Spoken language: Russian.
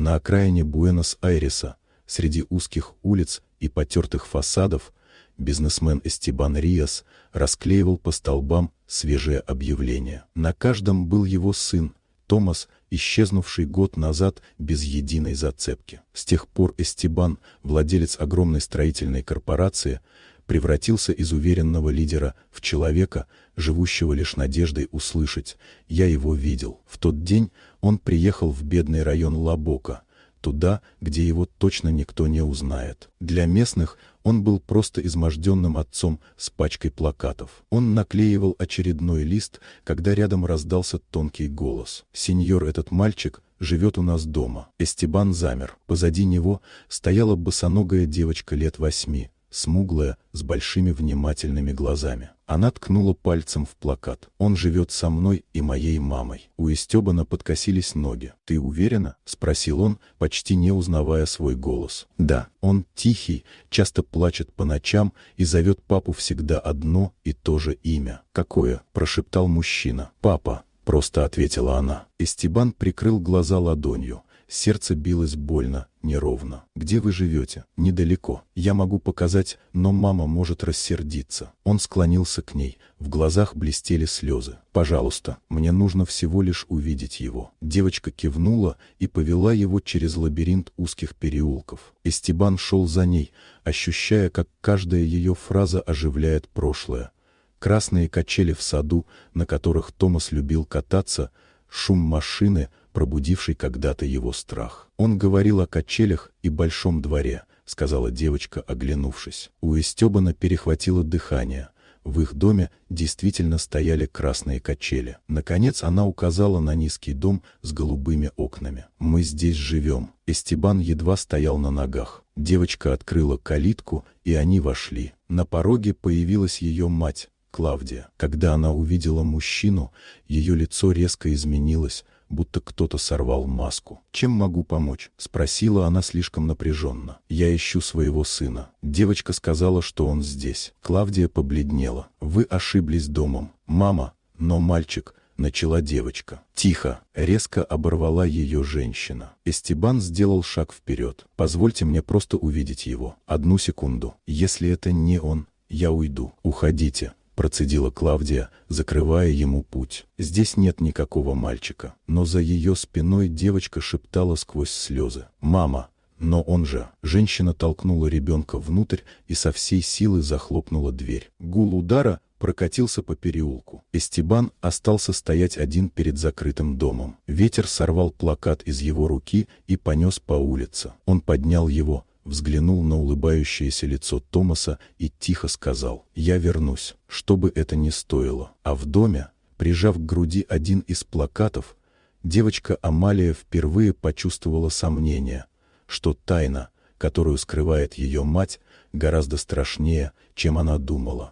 На окраине Буэнос-Айреса, среди узких улиц и потертых фасадов, бизнесмен Эстебан Риас расклеивал по столбам свежее объявление. На каждом был его сын, Томас, исчезнувший год назад без единой зацепки. С тех пор Эстебан, владелец огромной строительной корпорации, превратился из уверенного лидера в человека, живущего лишь надеждой услышать: «Я его видел». В тот день он приехал в бедный район Ла-Бока, туда, где его точно никто не узнает. Для местных он был просто изможденным отцом с пачкой плакатов. Он наклеивал очередной лист, когда рядом раздался тонкий голос: «Сеньор, этот мальчик живет у нас дома». Эстебан замер. Позади него стояла босоногая девочка лет 8, смуглая, с большими внимательными глазами. Она ткнула пальцем в плакат: «Он живет со мной и моей мамой». У Эстебана подкосились ноги. «Ты уверена?» — спросил он, почти не узнавая свой голос. «Да, он тихий, часто плачет по ночам и зовет папу всегда одно и то же имя». «Какое?» — прошептал мужчина. «Папа», — просто ответила она. Эстебан прикрыл глаза ладонью. Сердце билось больно, неровно. «Где вы живете?» «Недалеко. Я могу показать, но мама может рассердиться». Он склонился к ней. В глазах блестели слезы. «Пожалуйста, мне нужно всего лишь увидеть его». Девочка кивнула и повела его через лабиринт узких переулков. Эстебан шел за ней, ощущая, как каждая ее фраза оживляет прошлое. Красные качели в саду, на которых Томас любил кататься, шум машины, пробудивший когда-то его страх. «Он говорил о качелях и большом дворе», — сказала девочка, оглянувшись. У Эстебана перехватило дыхание. В их доме действительно стояли красные качели. Наконец она указала на низкий дом с голубыми окнами. «Мы здесь живем». Эстебан едва стоял на ногах. Девочка открыла калитку, и они вошли. На пороге появилась ее мать, Клавдия. Когда она увидела мужчину, ее лицо резко изменилось, будто кто-то сорвал маску. «Чем могу помочь?» — спросила она слишком напряженно. «Я ищу своего сына. Девочка сказала, что он здесь». Клавдия побледнела. «Вы ошиблись домом, мама». «Но мальчик», — начала девочка. «Тихо», — резко оборвала ее женщина. Эстебан сделал шаг вперед. «Позвольте мне просто увидеть его. Одну секунду. Если это не он, я уйду». «Уходите», — процедила Клавдия, закрывая ему путь. «Здесь нет никакого мальчика». Но за ее спиной девочка шептала сквозь слезы: «Мама, но он же...» Женщина толкнула ребенка внутрь и со всей силы захлопнула дверь. Гул удара прокатился по переулку. Эстебан остался стоять один перед закрытым домом. Ветер сорвал плакат из его руки и понес по улице. Он поднял его, взглянул на улыбающееся лицо Томаса и тихо сказал: «Я вернусь, что бы это ни стоило». А в доме, прижав к груди один из плакатов, девочка Амалия впервые почувствовала сомнение, что тайна, которую скрывает ее мать, гораздо страшнее, чем она думала.